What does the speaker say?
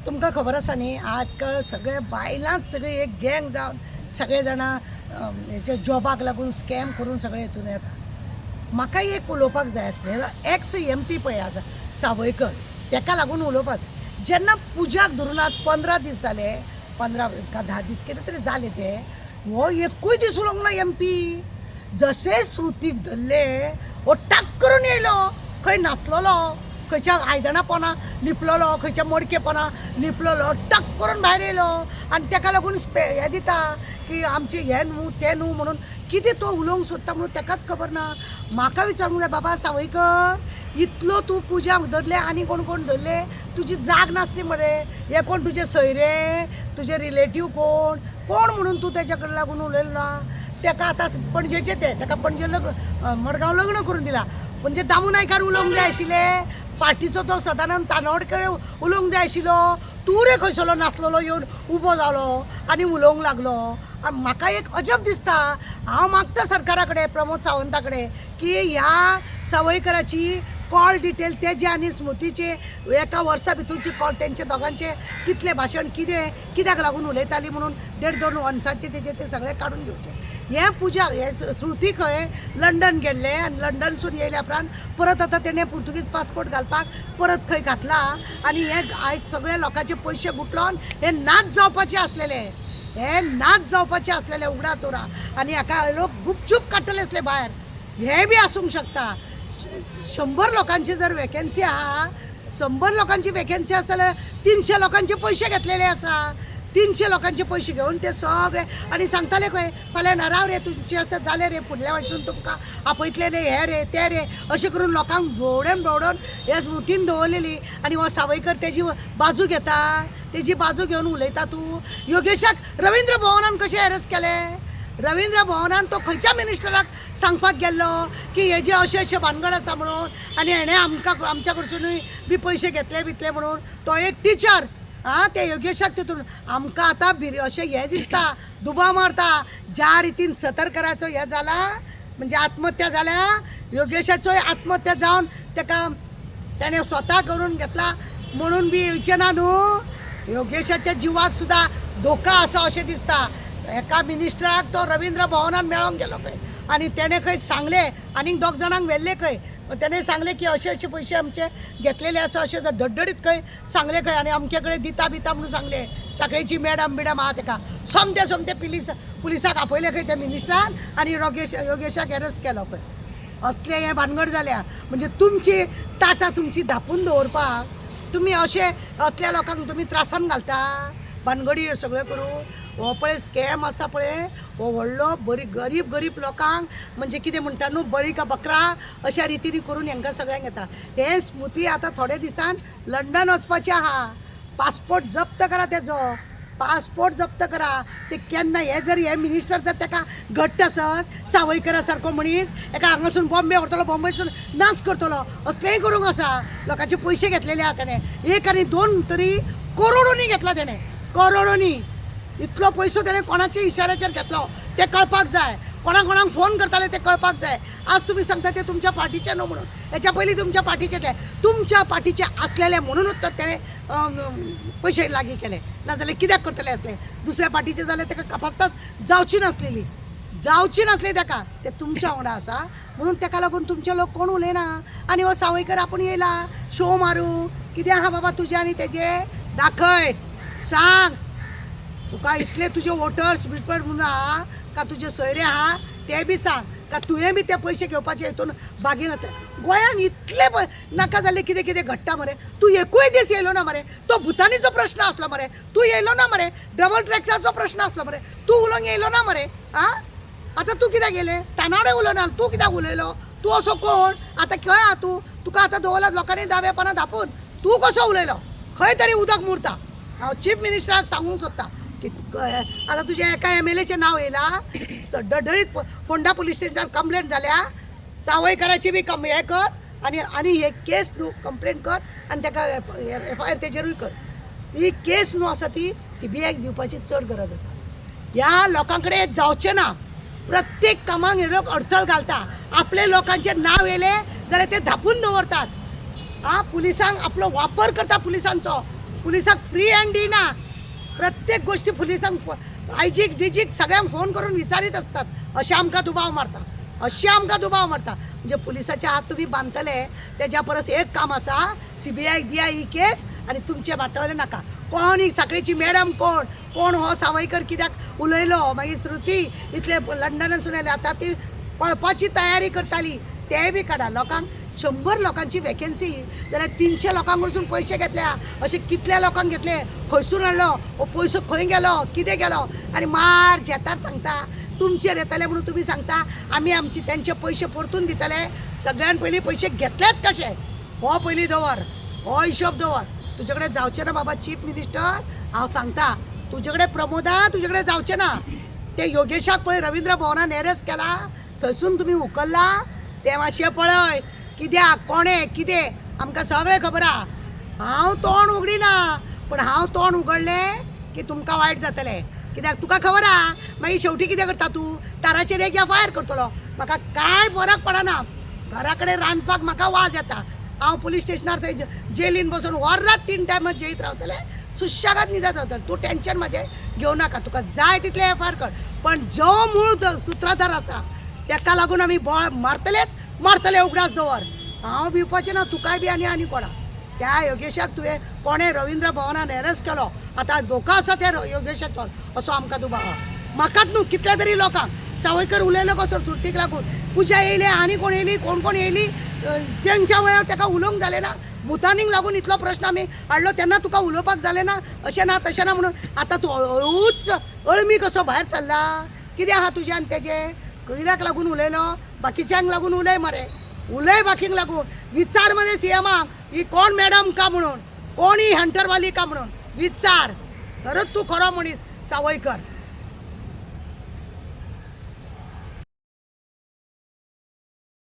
तुमका खबर आसा न्ही, आजकाल सगळे बायलांच सगळे एक गँग जावन सगळे जाणा हेचे जॉबाक लागून स्कॅम करून सगळे हितून येता. म्हाका एक उलोवपाक जाय आसलें, एक्स MP पळय आसा सावयकर, तेका लागून उलोवपाक. जेन्ना पुजाक धरून आज 15 दीस जाले, 15 का 10 दीस कितें तरी जाले ते, हो एकूय दीस उलोवंक ना MP. जशे श्रुतीक धरले हो टाक करून येयलो, खंय नासलोलो, खंयच्या आयदनां पोना लिपलोलो, खंयच्या मडके पोना लिपलोलो, टक करून भायर येयलो आनी तेका लागून हें दिता की आमचे हें न्हू तें न्हू म्हणून. कितें तो उलोवंक सोदता म्हणून तेकाच खबर ना. म्हाका विचारूंक जाय, बाबा सावयकर, इतलो तूं पुजाक धरले आनी कोण कोण धरले, तुजी जाग नासली मरे, हे कोण तुजे सयरे, तुजे रिलेटीव कोण कोण म्हणून तूं तेच्या कडेन लागून उलयलो ना. तेका आतां पणजेचे तेका पणजे मडगांव लग्न करून दिला. म्हणजे दामू नायकार उलोवंक जाय आशिल्लें, पार्टीचो तो सदानंद तानवडकर उलोवंक जाय आशिल्लो. तूं रे खंयसलो नासलोलो येवन उबो जालो आनी उलोवंक लागलो. आनी म्हाका एक अजब दिसता. हांव मागता सरकारा कडेन, प्रमोद सावंता कडेन, की ह्या सावयकराची कॉल डिटेल तेजे आनी स्मृतीचे एका वर्सा भितरची कॉल तेंचे दोगांचे कितले भाशण कित्याक लागून उलयताली म्हणून 1.5-2 वर्सांचे तेजे ते सगळे काडून घेवचे. हे पुजा हे श्रुती खंय लंडन गेल्ले आनी लंडनसून येयल्या उपरांत परत आतां तेणें पुर्तुगीज पासपोर्ट घालपाक परत खंय घातला आनी हे आयज सगळे लोकांचे पयशे गुटलोन हे नाच जावपाचे आसलेले, हे नाच जावपाचे आसलेले उगडा तोरा. आनी हाका लोक गुपचूप काडटले आसले भायर. हे बी आसूंक शकता. 100 लोकांची जर वेकन्सी आहा, 100 लोकांची वेकन्सी आसा जाल्यार 300 लोकांचे पयशे घेतलेले आसा. 300 लोकांचे पयशे घेवन ते सगळे आनी सांगताले खंय फाल्यां नाराव रे तुमचे असं जालें रे, फुडल्या वाटेसून तुमकां आपयतले रे, हे रे ते रे, अशें करून लोकांक भोवडोन हे स्मृतीन दवरलेली. आनी हो सावयकर तेजी बाजू घेता, तेजी बाजू घेवन उलयता. तूं योगेशाक रवींद्र भवनान कशें एरेस्ट केलें? रवींद्र भवनान तो खंयच्या मिनिस्टराक सांगपाक गेल्लो की हेजे अशें भानगड आसा म्हणून आनी हेणें आमच्या कडसूनूय बी पयशे घेतले म्हणून. तो एक टिचर, ते योगेशाक तितून आमकां आतां अशें हें दिसता, दुबाव मारता. ज्या रितीन सतरकराचो हें जाला म्हणजे आत्महत्या जाल्या, योगेशाचोय आत्महत्या जावन तेका तेणें स्वता करून घेतला म्हणून बी येवचें ना न्हू. योगेशाच्या जिवाक सुद्दां धोका आसा अशें दिसता. एका मिनिस्टराक तो रवींद्र भवनान मेळोंक गेलो खंय आनी तेणें खंय सांगलें, आनीक 2 जाणांक व्हेल्ले खंय, तेणें सांगलें की अशे पयशे आमचे घेतलेले आसा, अशें धडधडीत खंय सांगलें खंय आनी अमके कडेन दिता म्हणून सांगलें. साखळेची मॅडम आहा तेका सोमते पुलिसाक आपयले खंय त्या मिनिस्टरान आनी योगेशाक एरेस्ट केलो खंय. असले हे भानगड जाल्या. म्हणजे तुमची टाटा तुमची धापून दवरपाक तुमी असल्या लोकांक तुमी त्रासान घालता, भानगडी हे सगळें करून. हो पळय स्कॅम आसा पळय, हो व्हडलो गरीब लोकांक म्हणजे कितें म्हणटा न्हू, बळी का बकरा अशा रितीनी करून हांकां सगळ्यांक येता. हे स्मृती आतां थोडे दिसान लंडन वचपाचें आहा. पासपोर्ट जप्त करा तेजो, पासपोर्ट जप्त करा. ते केन्ना हे मिनिस्टर जर तेका घट्ट आसत, सावयकरा सारको मनीस एका हांगासून बॉम्बे व्हरतलो, बॉम्बेसून नाच करतलो, असलेंय करूंक आसा. लोकांचे पयशे घेतलेले आहा तेणें. 1 आनी 2 तरी करोडोनी घेतला तेणें, करोडोनी. इतलो पयसो तेणें कोणाच्या इशाऱ्याचेर घेतलो ते कळपाक जाय. कोणाक फोन करताले ते कळपाक जाय. आज तुम्ही सांगता ते तुमच्या पार्टीचे न्हू म्हणून. हेच्या पयलीं तुमच्या पार्टीचे तुमच्या पार्टीचे असलेले म्हणूनच तर तेणें पयशे लागीं केले, नाजाल्यार कित्याक करतले असले. दुसऱ्या पार्टीचे जाल्यार तेका कापासतात जावची नासली तेका. ते तुमच्या वांगडा आसा म्हणून तेका लागून तुमचे लोक कोण उलयना. आनी हो सावयकर आपूण येयला शो मारूं. कितें आहा बाबा तुजे आनी तेजे दाखय, सांग. तुका इतले तुजे वोटर्स बिटर्स म्हणून आहा का तुजे सोयरे आहा ते बी सांग, का तुवें बी ते पयशे घेवपाचे हितून बागीन आसले. गोंयान इतले नाका जाल्ले कितें घडटा मरे. तूं एकूय दीस येयलो ना मरे. तो भुतानीचो प्रश्न आसलो मरे, तूं येयलो ना मरे. डबल ट्रॅक्साचो प्रश्न आसलो मरे, तूं उलोवंक येयलो ना मरे. आतां तूं कित्याक गेले? तानाडे उलोवना, तूं कित्याक उलयलो? तूं असो कोण? आतां खंय आहा तूं? तुका आतां दवरला लोकांनी दावेपणां धापून. तूं कसो उलयलो? खंय तरी उदक मुरता. हांव चीफ मिनिस्टराक सांगूंक सोदता की आता तुझ्या एका MLAचे नाव येयला. डडळीत फोंडा पुलीस स्टेशनार कंप्लेंट जाल्या. सावयकराची बी हे कर आनी हे केस न्हू कंप्लेंट कर आनी ताका FIR तेजेरूय कर. ही केस न्हू आसा ती CBIक दिवपाची चड गरज आसा. ह्या लोकां कडेन जावचें ना. प्रत्येक कामाक हे लोक अडथळ घालता. आपले लोकांचे नाव येले जाल्यार ते धापून दवरतात. पुलिसांक आपलो वापर करता पुलिसांचो. पुलिसांक फ्री हँड दिना. प्रत्येक गोष्टी पुलिसांक आयजीक डिजीक सगळ्यांक फोन करून विचारीत असतात. अशें आमकां दुबाव मारता, अशें आमकां दुबाव मारता. म्हणजे पुलिसाच्या हात तुम्ही बांदतले त्याच्या परस एक काम आसा, CBI दिया ही केस आनी तुमचे बाटवले नाका. कोण ही साखळेची मॅडम कोण कोण हो सावयकर कित्याक उलयलो, मागीर श्रुती इतले लंडनासून आयले, आतां ती पळपाची तयारी करताली तेय बी काडा. लोकांक 100 लोकांची वॅकन्सी जाल्यार 300 लोकांक कडसून पयशे घेतल्या. अशे कितल्या लोकांक घेतले, खंयसून हाडलो, हो पयसो खंय गेलो, कितें गेलो. आनी मार जेतार सांगता तुमचेर येतले म्हणून तुम्ही सांगता आमी आमचे त्यांचे पैसे परतून दितले. सगळ्यान पयलीं पैसे घेतलेच कशे हो पयलीं दवर, हो हिशोब दवर. तुजे कडेन जावचें ना बाबा चीफ मिनिस्टर, हांव सांगता तुजे कडेन प्रमोदा तुजे कडेन जावचें ना. ते योगेशाक पळय रवींद्र भवनान एरेस्ट केला, थंयसून तुमी उखल्ला तें मातशें पळय. कित्याक कोणे कितें आमकां सगळें खबर आहा. हांव तोंड उगडिना, पण हांव तोंड उगडलें की तुमकां वायट जातलें. कित्याक तुका खबर आहा मागीर शेवटी कितें करता तूं, ताराचेर एक FIR करतलो. म्हाका कांय फरक पडना, घरा कडेन रांदपाक म्हाका वाज येता. हांव पुलीस स्टेशनार थंय जेलीन बसून वरात 3 टायम जेयत रावतलें, सुशेगाद न्हिदत रावतलें. तूं टेन्शन म्हाजें घेवं नाका, तुका जाय तितले FIR कर. पण जो मूळ सूत्रधार आसा तेका लागून आमी बळ मारतले उगडास दवर. हांव भिवपाचें ना तुकाय बी आनी कोणा. त्या योगेशाक तुवें कोणें रवींद्र भवनान एरेस्ट केलो, आतां धोका आसा त्या योगेशाचो असो आमकां दुबाव आहा. म्हाकाच न्हू कितल्या तरी लोकांक सावयकर उलयलो कसो श्रुतीक लागून, पुजा येयली आनी कोण येयली कोण येयली, तेंच्या वेळार ताका उलोवंक जालें ना. भुतानीक लागून इतलो प्रश्न आमी हाडलो तेन्ना तुका उलोवपाक जालें ना, अशें ना तशें ना म्हणून. आतां तूं हळूच अळमी कसो भायर सरला. कितें आहा तुजें आनी तेजें, कित्याक लागून उलयलो, बाकीच्यांक लागून उलय मरे, उलय बाकींक लागून. विचार मरे CMाक ही कोण मॅडम का म्हणून, कोण ही हंटरवाली का म्हणून विचार. तरच तूं खरो मनीस सावयकर.